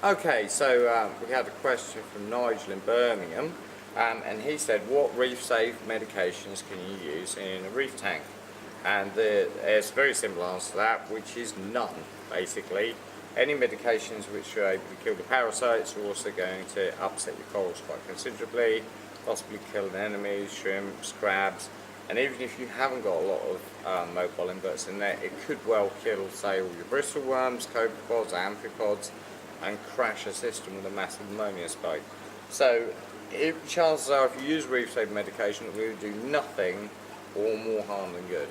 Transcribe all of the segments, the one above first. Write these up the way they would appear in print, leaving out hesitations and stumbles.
Okay, so we had a question from Nigel in Birmingham, and he said, what reef-safe medications can you use in a reef tank? And there's a very simple answer to that, which is none, basically. Any medications which are able to kill the parasites are also going to upset your corals quite considerably, possibly kill enemies, shrimps, crabs, and even if you haven't got a lot of mobile inverts in there, it could well kill, say, all your bristle worms, copepods, amphipods, and crash a system with a massive ammonia spike. So chances are, if you use reef-safe medication, it will do nothing or more harm than good.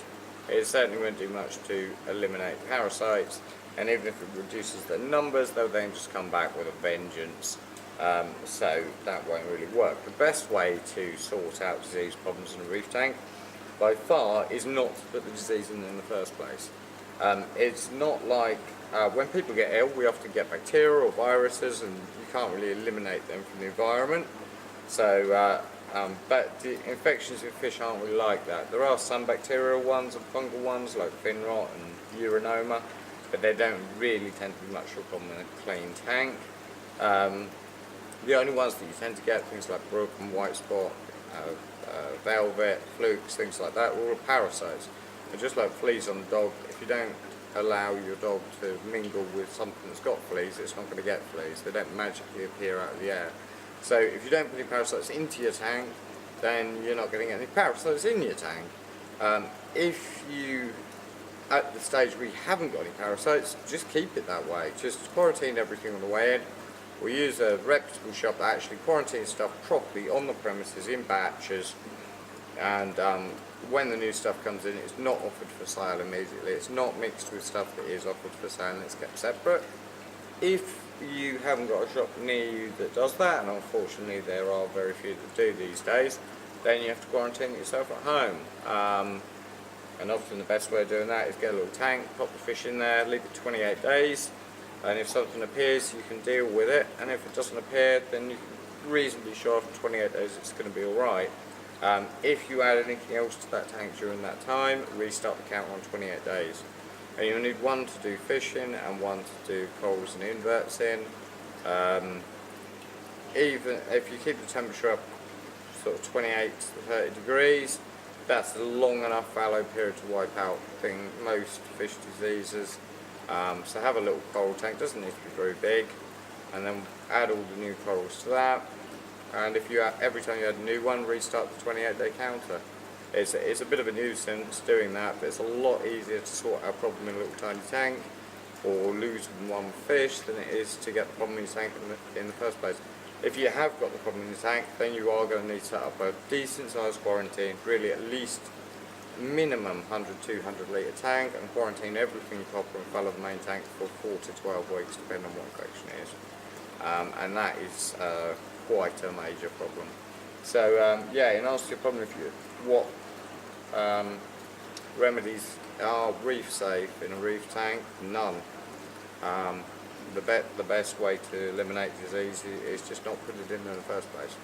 It certainly won't do much to eliminate parasites, and even if it reduces their numbers, they'll then just come back with a vengeance. So that won't really work. The best way to sort out disease problems in a reef tank, by far, is not to put the disease in the first place. It's not like when people get ill, we often get bacteria or viruses, and you can't really eliminate them from the environment. So, but the infections in fish aren't really like that. There are some bacterial ones and fungal ones like fin rot and urinoma, but they don't really tend to be much of a problem in a clean tank. The only ones that you tend to get, things like brook and white spot, velvet, flukes, things like that, are all parasites. And just like fleas on the dog, if you don't allow your dog to mingle with something that's got fleas, it's not going to get fleas. They don't magically appear out of the air. So if you don't put any parasites into your tank, then you're not going to get any parasites in your tank. If you, at the stage where you haven't got any parasites, just keep it that way. Just quarantine everything on the way in. We'll use a reputable shop that actually quarantines stuff properly on the premises in batches, and when the new stuff comes in, it's not offered for sale immediately. It's not mixed with stuff that is offered for sale, and it's kept separate. If you haven't got a shop near you that does that, and unfortunately there are very few that do these days, then you have to quarantine yourself at home. And often the best way of doing that is get a little tank, pop the fish in there, leave it 28 days, and if something appears you can deal with it, and if it doesn't appear then you can reasonably sure after 28 days it's going to be alright. If you add anything else to that tank during that time, restart the count on 28 days. And you'll need one to do fishing and one to do corals and inverts in. Even if you keep the temperature up sort of 28 to 30 degrees, that's a long enough fallow period to wipe out most fish diseases. So have a little coral tank, doesn't need to be very big, and then add all the new corals to that. And if you every time you add a new one, restart the 28-day counter. It's a bit of a nuisance doing that, but it's a lot easier to sort out a problem in a little tiny tank or lose one fish than it is to get the problem in your tank in the first place. If you have got the problem in your tank, then you are going to need to set up a decent sized quarantine, really at least minimum 100-200 litre tank, and quarantine everything proper and follow the main tank for 4 to 12 weeks depending on what infection it is. And that is quite a major problem. So yeah, in answer to your problem, what remedies are reef safe in a reef tank? None. The best way to eliminate disease is just not put it in the first place.